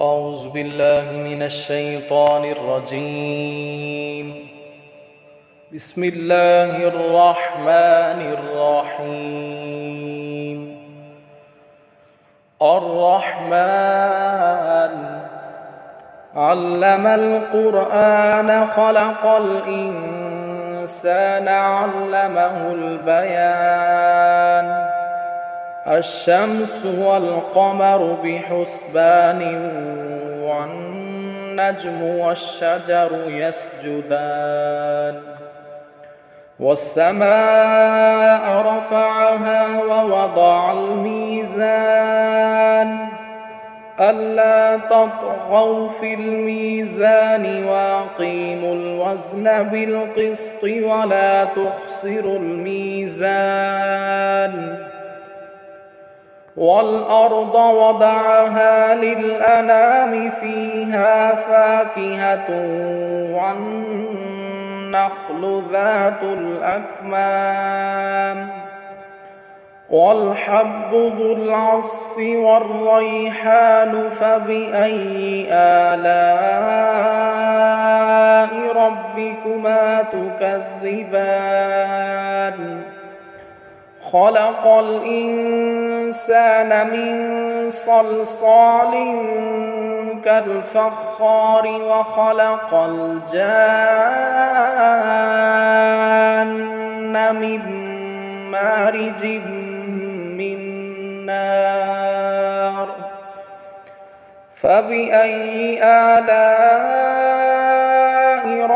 أعوذ بالله من الشيطان الرجيم. بسم الله الرحمن الرحيم. الرحمن علم القرآن خلق الإنسان علمه البيان. الشمس والقمر بحسبان والنجم والشجر يسجدان. والسماء رفعها ووضع الميزان ألا تطغوا في الميزان وأقيموا الوزن بالقسط ولا تخسروا الميزان. والأرض وضعها للأنام فيها فاكهة والنخل ذات الأكمام والحب ذو العصف والريحان فبأي آلاء ربكما تكذبان. خلق الإنسان من صلصال كالفخار وخلق الجان من مارج من نار. فبأي آلاء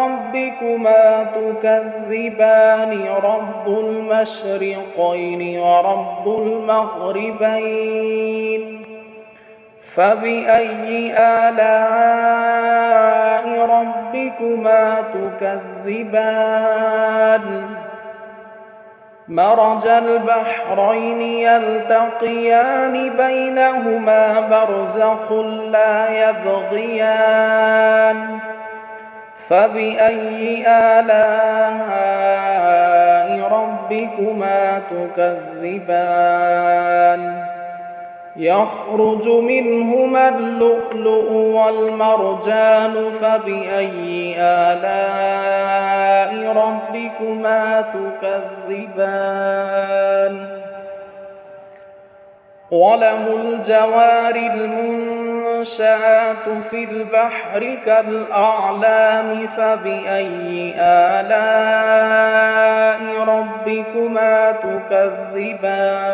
ربكما تكذبان. رب المشرقين ورب المغربين. فبأي آلاء ربكما تكذبان. مرج البحرين يلتقيان بينهما برزخ لا يبغيان. فبأي آلاء ربكما تكذبان. يخرج منهما اللؤلؤ والمرجان. فبأي آلاء ربكما تكذبان. وله الجوار المنشآت في البحر كالأعلام. فبأي آلاء ربكما تكذبان.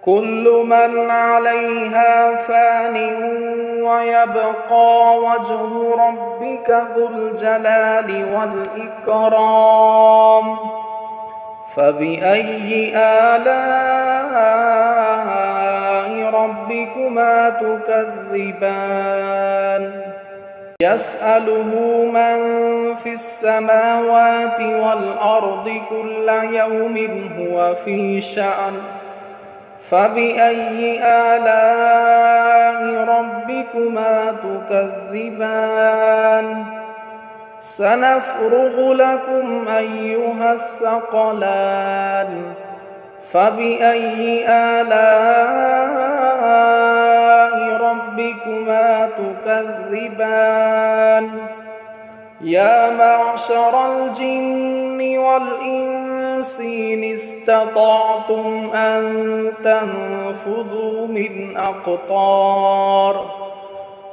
كل من عليها فان ويبقى وجه ربك ذو الجلال والإكرام. فبأي آلاء ربكما تكذبان. يسأله من في السماوات والأرض كل يوم هو في شأن. فبأي آلاء ربكما تكذبان. سنفرغ لكم أيها الثقلان. فبأي آلاء ربكما تكذبان. يا معشر الجن والإنس إن استطعتم أن تنفذوا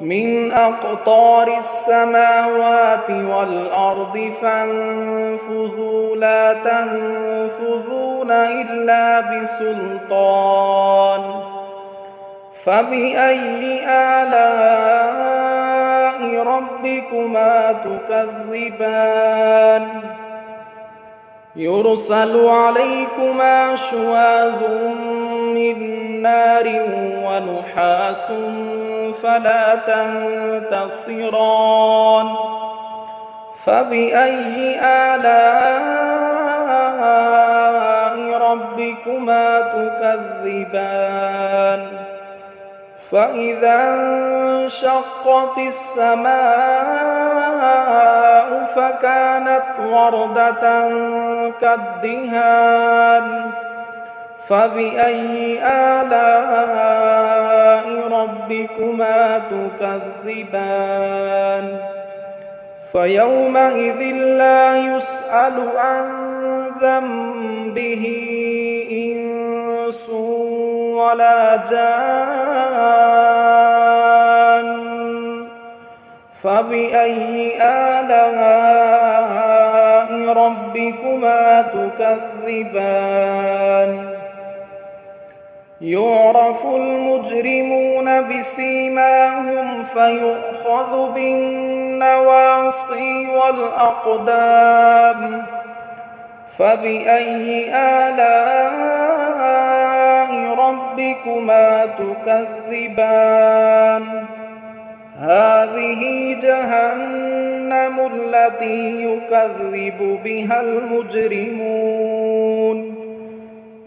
من أقطار السماوات والأرض فانفذوا لا تنفذون إلا بسلطان. فبأي آلاء ربكما تكذبان. يرسل عليكما شواظ من نار ونحاس فلا تنتصران. فبأي آلاء ربكما تكذبان. فإذا انشقت السماء فكانت وردة كالدهان. فبأي آلاء ربكما ربكما تكذبان فيومئذ لا يسأل عن ذنبه إنس ولا جان فبأي آلاء ربكما تكذبان يعرف المجرمون بسيماهم فيؤخذ بالنواصي والأقدام فبأي آلاء ربكما تكذبان هذه جهنم التي يكذب بها المجرمون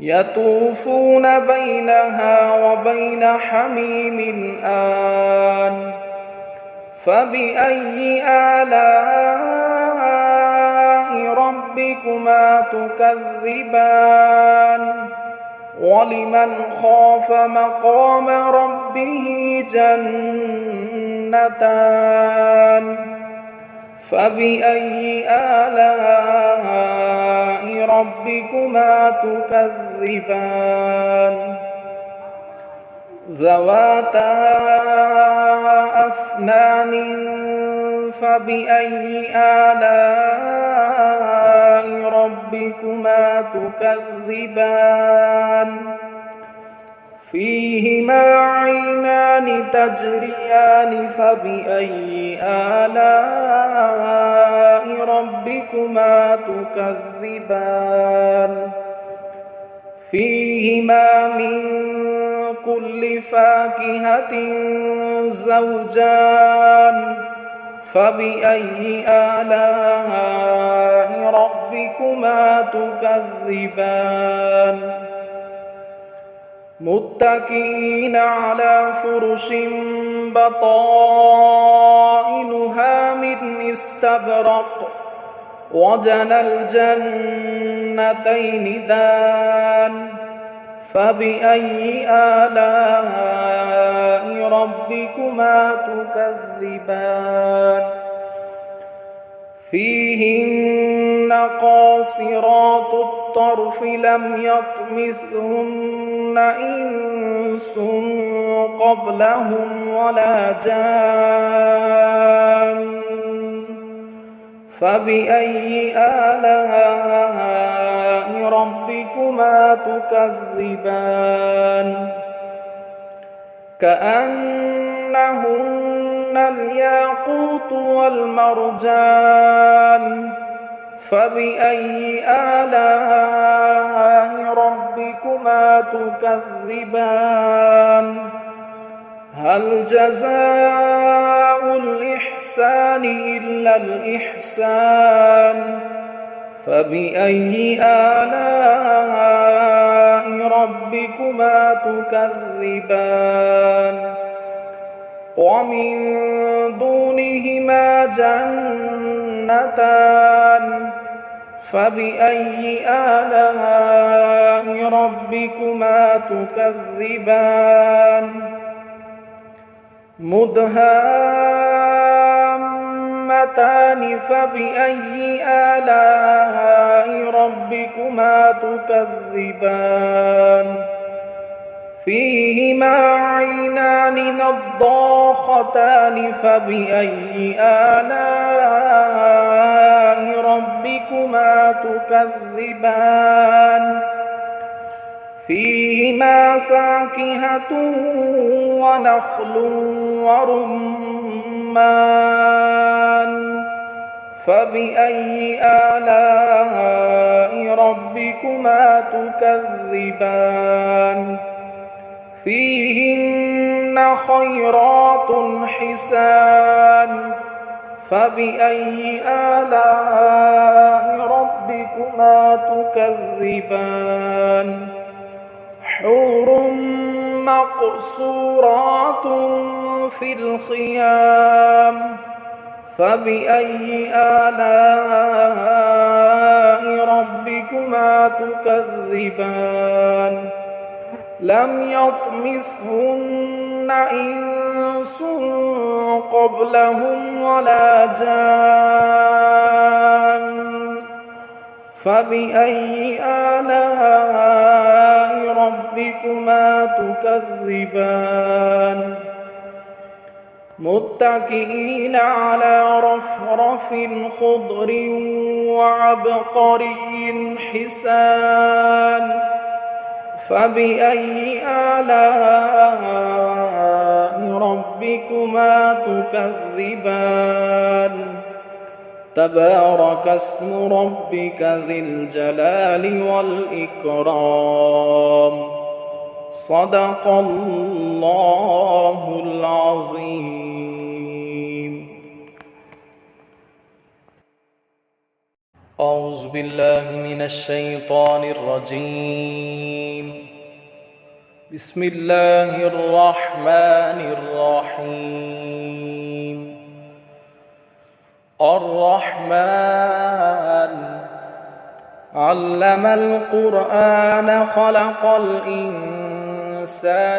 يطوفون بينها وبين حميم آن فبأي آلاء ربكما تكذبان ولمن خاف مقام ربه جنتان فبأي آلاء ربكما تكذبان ذواتا أفنان فبأي آلاء ربكما تكذبان فيهما عينان تجريان فبأي آلاء ربكما تكذبان فيهما من كل فاكهة زوجان فبأي آلاء ربكما تكذبان متكئين على فرش بطائنها من استبرق وجنى الجنتين دان فبأي آلاء ربكما تكذبان فيهن قاصرات الطرف لم يطمثهن إنس قبلهم ولا جان فبأي آلاء ربكما تكذبان كأنهن الياقوت والمرجان فبأي آلاء ربكما تكذبان هل جزاء الإحسان إلا الإحسان فبأي آلاء ربكما تكذبان ومن دونهما جنتان فبأي آلاء ربكما تكذبان مدهامتان فبأي آلاء ربكما تكذبان فيهما عينان نضاختان فبأي آلاء ربكما تكذبان فيهما فاكهة ونخل ورمان فبأي آلاء ربكما تكذبان فيهن خيرات حسان فبأي آلاء ربكما تكذبان حور مقصورات في الخيام فبأي آلاء ربكما تكذبان لم يطمثهن إنس إنس قبلهم ولا جان فبأي آلاء ربكما تكذبان متكئين على رفرف خضر وعبقري حسان فبأي آلاء ربكما تكذبان تبارك اسم ربك ذي الجلال والإكرام صدق الله العظيم. أعوذ بالله من الشيطان الرجيم. بسم الله الرحمن الرحيم. الرحمن علم القرآن خلق الإنسان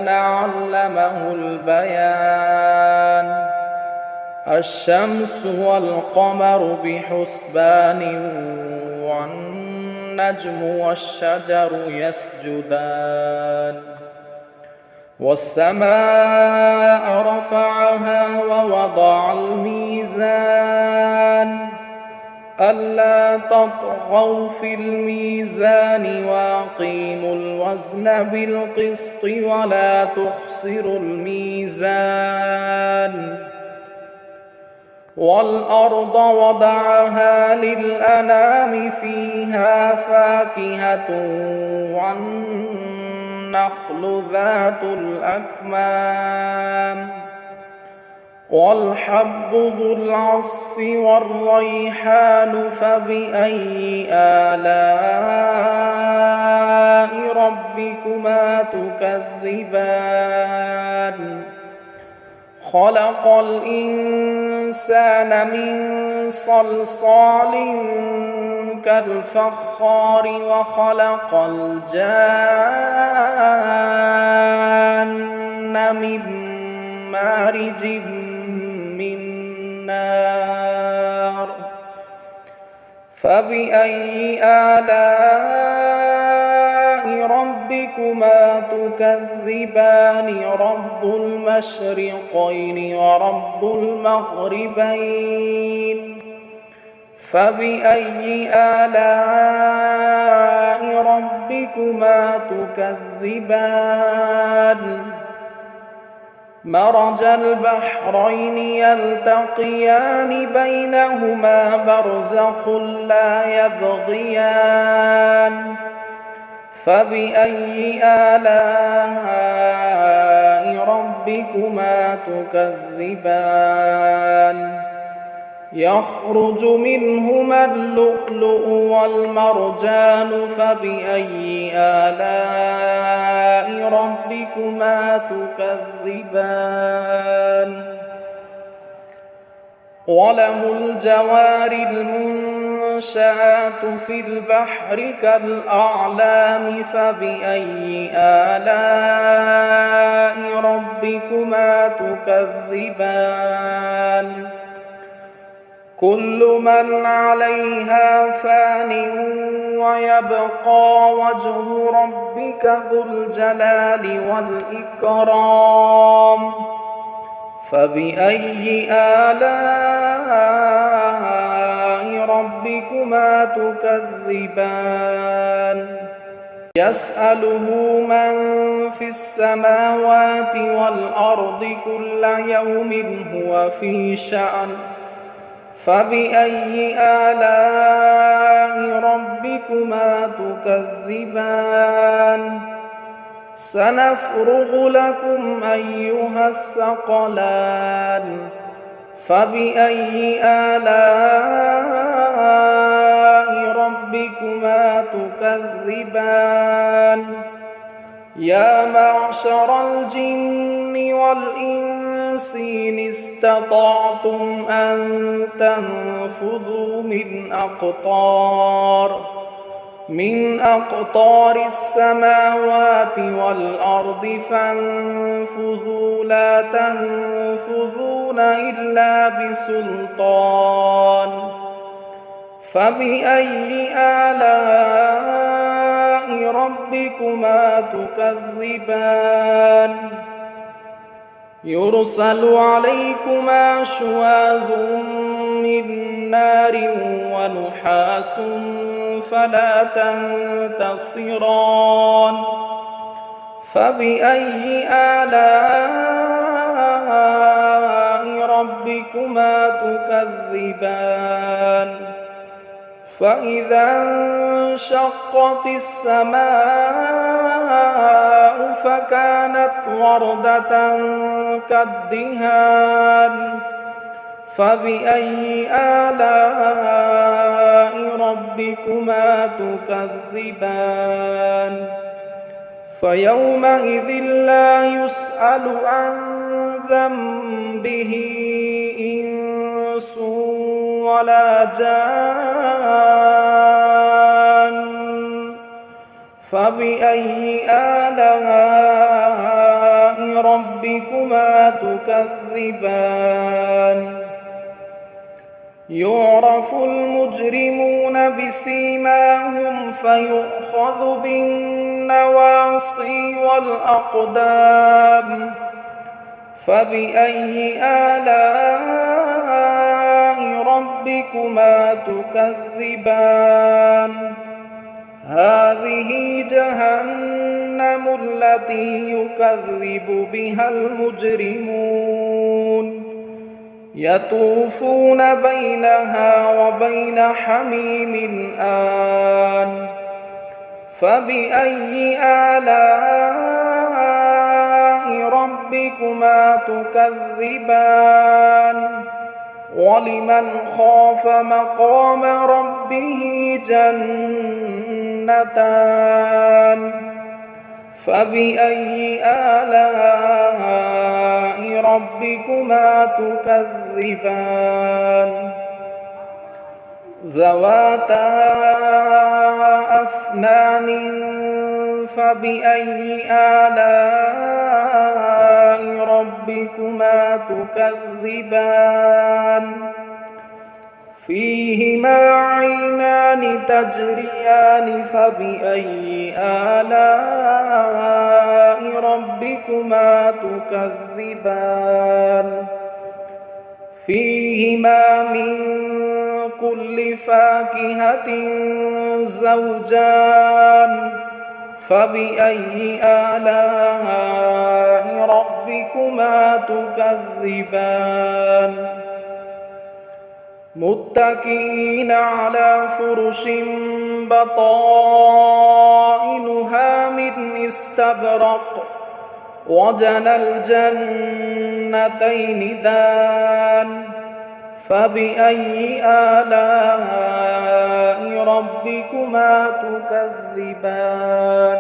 علمه البيان الشمس والقمر بحسبان والنجم والشجر يسجدان والسماء رفعها ووضع الميزان ألا تطغوا في الميزان وأقيموا الوزن بالقسط ولا تخسروا الميزان والأرض وضعها للأنام فيها فاكهة والنخل ذات الأكمام والحب ذو العصف والريحان فبأي آلاء ربكما تكذبان خلق الإنسان من صلصال كالفخار وخلق الجان من مارج من نار فبأي آلاء ربكما تكذبان رب المشرقين ورب المغربين فبأي آلاء ربكما تكذبان مرج البحرين يلتقيان بينهما برزخ لا يبغيان فبأي آلاء ربكما تكذبان يخرج منهما اللؤلؤ والمرجان فبأي آلاء ربكما تكذبان وله الجوار المنشآت في البحر كالأعلام فبأي آلاء ربكما تكذبان كل من عليها فان ويبقى وجه ربك ذو الجلال والإكرام فبأي آلاء ربكما تكذبان يسأله من في السماوات والأرض كل يوم هو في شأن فبأي آلاء ربكما تكذبان سنفرغ لكم أيها الثقلان فبأي آلاء ربكما تكذبان يا معشر الجن والإنس إن استطعتم أن تنفذوا من أقطار من أقطار السماوات والأرض فانفذوا لا تنفذون إلا بسلطان فبأي آلاء ربكما تكذبان يرسل عليكما شواظ من نار ونحاس فلا تنتصران فبأي آلاء ربكما تكذبان فإذا انشقت السماء فكانت وردة كالدهان فبأي آلاء ربكما تكذبان فيومئذ لا يسأل عن ذنبه إنس ولا جان فبأي آلاء ربكما تكذبان يعرف المجرمون بسيماهم فيؤخذ بالنواصي والأقدام فبأي آلاء ربكما تكذبان هذه جهنم التي يكذب بها المجرمون يطوفون بينها وبين حميم آن فبأي آلاء ربكما تكذبان ولمن خاف مقام ربه جنتان فبأي آلاء ربكما تكذبان ذواتا أفنان فبأي آلاء ربكما تكذبان فيهما عينان تجريان فبأي آلاء ربكما تكذبان فيهما من كل فاكهة زوجان فبأي آلاء ربكما تكذبان متكئين على فرش بطائنها من استبرق وجنى الجنتين دان فبأي آلاء ربكما تكذبان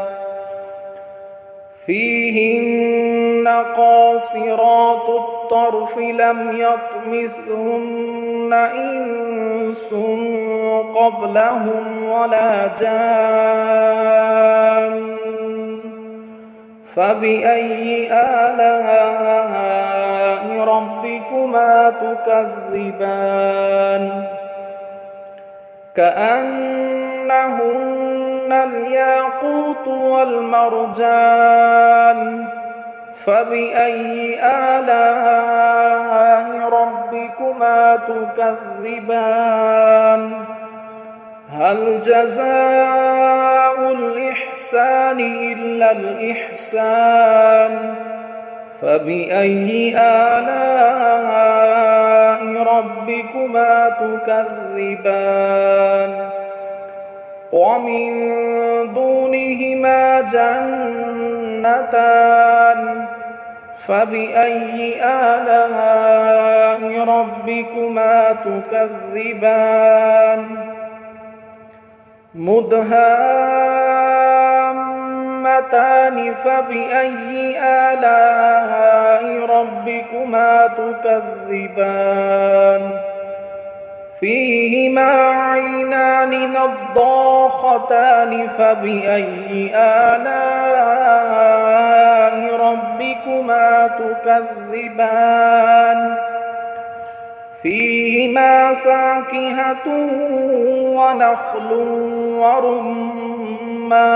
فيهن قاصرات الطرف لم يطمثهن إنس قبلهم ولا جان فبأي آلاء ربكما تكذبان كأنهن الياقوت والمرجان فبأي آلاء ربكما تكذبان هل جزاء الإحسان إلا الإحسان فبأي آلاء ربكما تكذبان ومن دونهما جنتان فبأي آلاء ربكما تكذبان مدهامتان فبأي آلاء ربكما تكذبان فيهما عينان نضاختان فبأي آلاء ربكما تكذبان فيهما فاكهة ونخل ورمان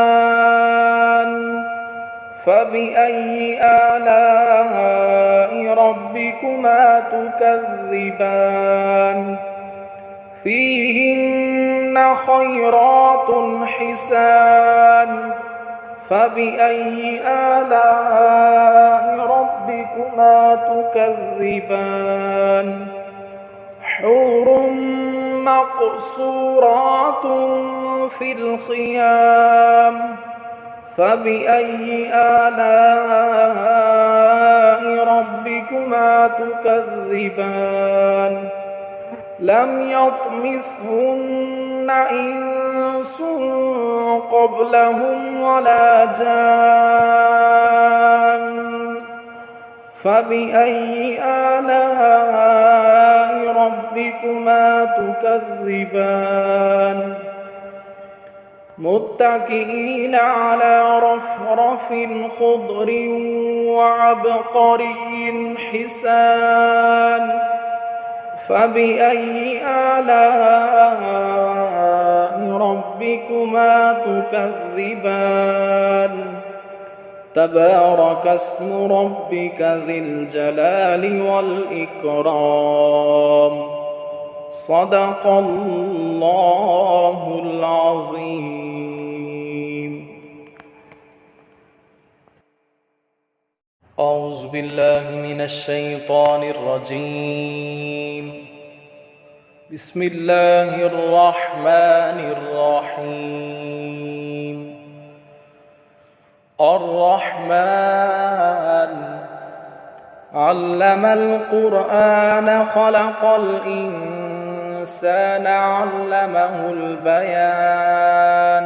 فبأي آلاء ربكما تكذبان فيهن خيرات حسان فبأي آلاء ربكما تكذبان حور مقصورات في الخيام فبأي آلاء ربكما تكذبان لم يطمثهن إنس قبلهم ولا جان فبأي آلاء ربكما تكذبان متكئين على رفرف خضر وعبقري حسان فبأي آلاء ربكما تكذبان تبارك اسم ربك ذي الجلال والإكرام صدق الله العظيم. أعوذ بالله من الشيطان الرجيم. بسم الله الرحمن الرحيم. الرحمن علم القرآن خلق الإنسان علمه البيان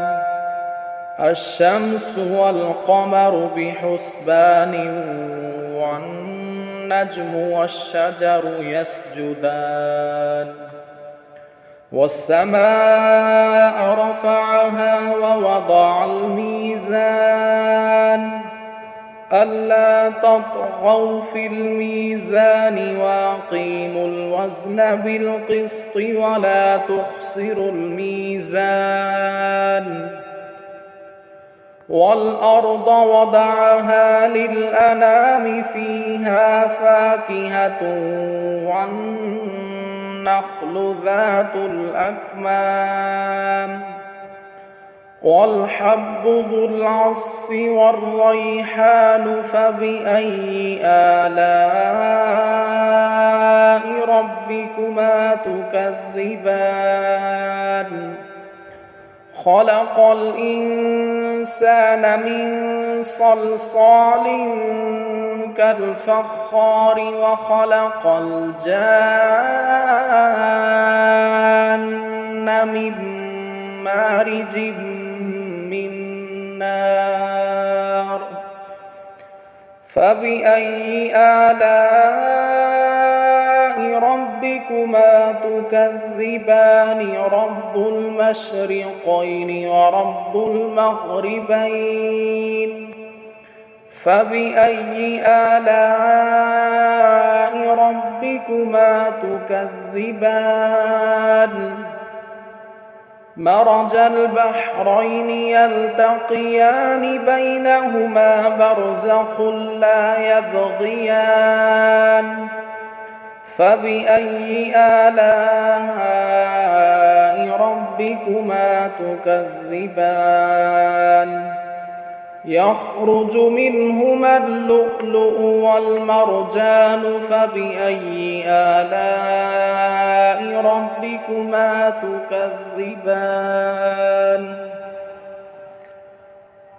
الشمس والقمر بحسبان والنجم والشجر يسجدان والسماء رفعها ووضع الميزان ألا تطغوا في الميزان وأقيموا الوزن بالقسط ولا تخسروا الميزان والأرض وضعها للأنام فيها فاكهة والنخل ذات الأكمام والحب ذو العصف والريحان فبأي آلاء ربكما تكذبان خلق الإنسان من صلصال كالفخار وخلق الجان من مارج من نار فبأي آلاء ربكما تكذبان رب المشرقين ورب المغربين فبأي آلاء ربكما تكذبان مرج البحرين يلتقيان بينهما برزخ لا يبغيان فبأي آلاء ربكما تكذبان يخرج منهما اللؤلؤ والمرجان فبأي آلاء ربكما تكذبان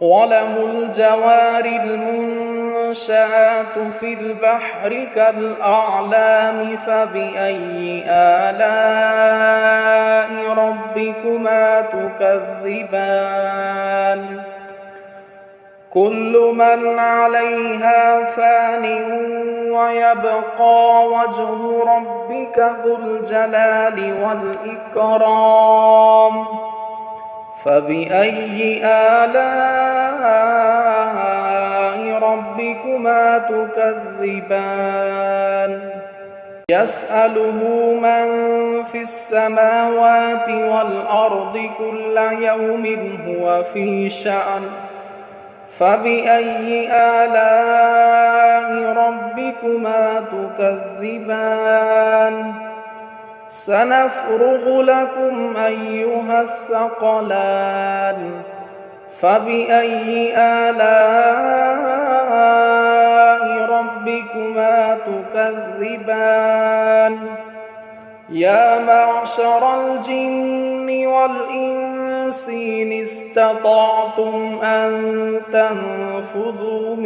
وله الجوار المنشآت في البحر كالأعلام فبأي آلاء ربكما تكذبان كل من عليها فان ويبقى وجه ربك ذو الجلال والإكرام فبأي آلاء ربكما تكذبان يسأله من في السماوات والأرض كل يوم هو في شأن فبأي آلاء ربكما تكذبان سنفرغ لكم أيها الثقلان فبأي آلاء ربكما تكذبان يا معشر الجن والإنس إن استطعتم أن تنفذوا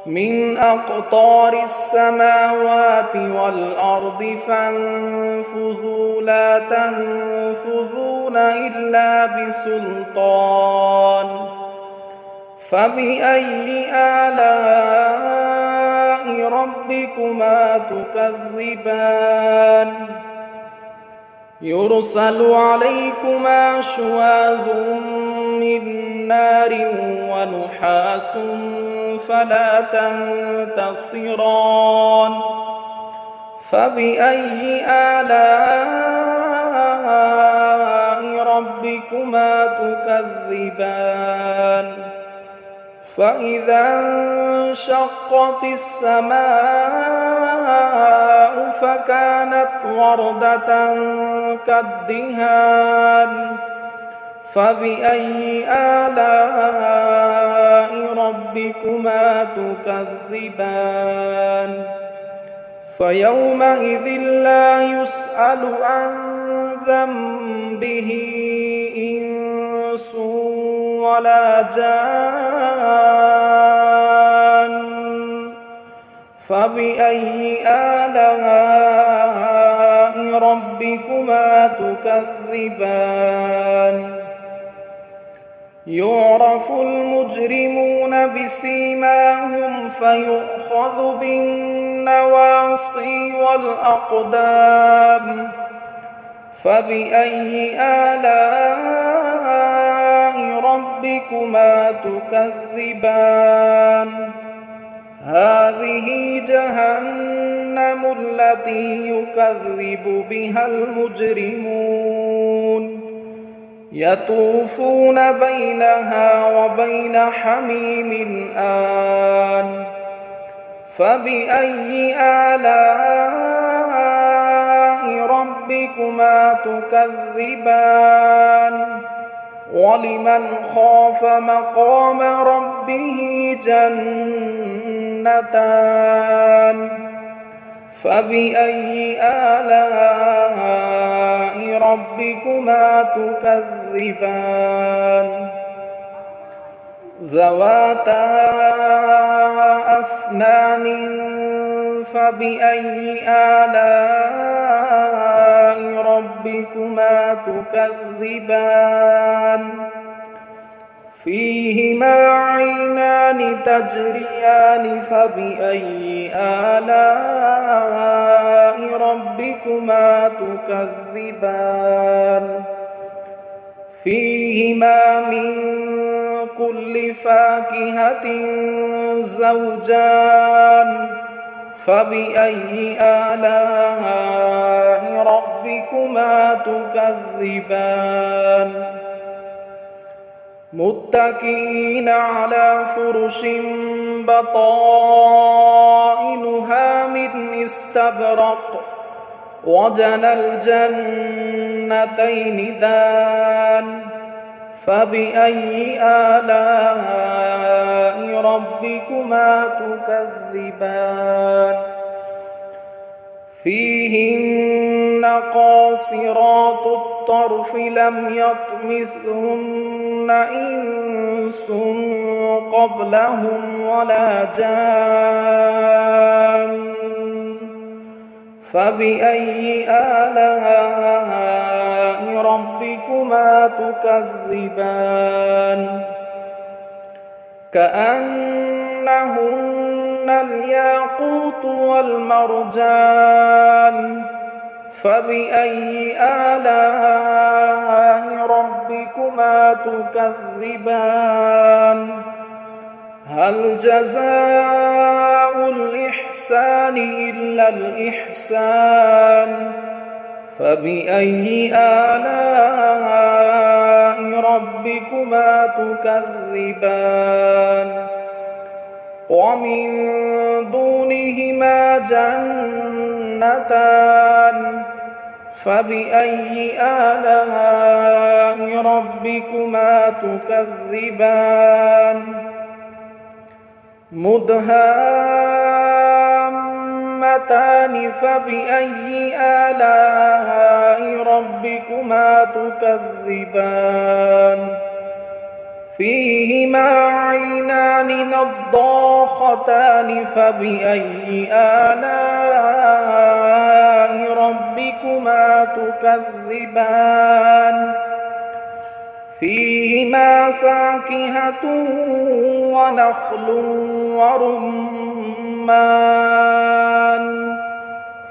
من أقطار السماوات والأرض فانفذوا لا تنفذون إلا بسلطان فبأي آلاء ربكما تكذبان يرسل عليكما شواظ من نار ونحاس فلا تنتصران فبأي آلاء ربكما تكذبان فإذا انشقت السماء فكانت وردة كالدهان فبأي آلاء ربكما تكذبان فيومئذ لا يسأل عن ذنبه إنس ولا جان فبأي آلاء ربكما تكذبان يعرف المجرمون بسيماهم فيؤخذ بالنواصي والأقدام فبأي آلاء ربكما تكذبان هذه جهنم التي يكذب بها المجرمون يطوفون بينها وبين حميم آن فبأي آلاء ربكما تكذبان ولمن خاف مقام ربه جنتان فبأي آلاء ربكما تكذبان ذواتا أفنان فبأي آلاء ربكما تكذبان فيهما عينان تجريان فبأي آلاء ربكما تكذبان فيهما من كل فاكهة زوجان فبأي آلاء ربكما تكذبان متكئين على فرش بطائنها من استبرق وجنى الجنتين دان فبأي آلاء ربكما تكذبان فيهن قاصرات الطرف لم يطمثهن إنس قبلهم ولا جان فبأي آلاء ربكما تكذبان كأنهن الياقوت والمرجان فبأي آلاء ربكما تكذبان هل جزاء الإحسان إلا الإحسان فبأي آلاء ربكما تكذبان ومن دونهما جنتان فبأي آلاء ربكما تكذبان مدهامتان فبأي آلاء ربكما تكذبان فيهما عينان نضاختان فبأي آلاء ربكما تكذبان فيهما فاكهة ونخل ورمان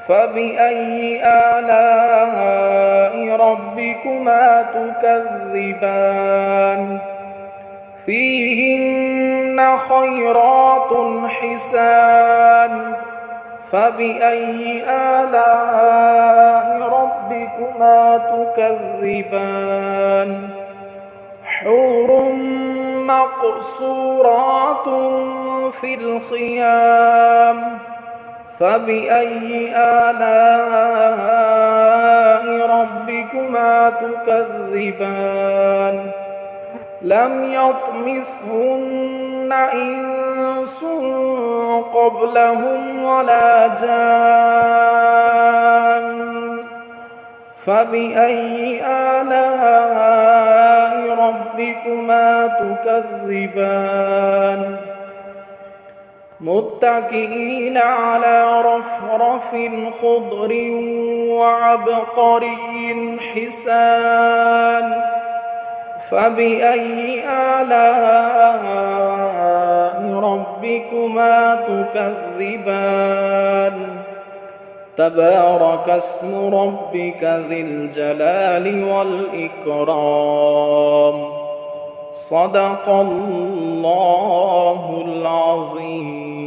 فبأي آلاء ربكما تكذبان فيهن خيرات حسان فبأي آلاء ربكما تكذبان حور مقصورات في الخيام فبأي آلاء ربكما تكذبان لم يطمثهن إنس قبلهم ولا جان فبأي آلاء ربكما تكذبان متكئين على رفرف خضر وعبقري حسان فبأي آلاء ربكما تكذبان تبارك اسم ربك ذي الجلال والإكرام صدق الله العظيم.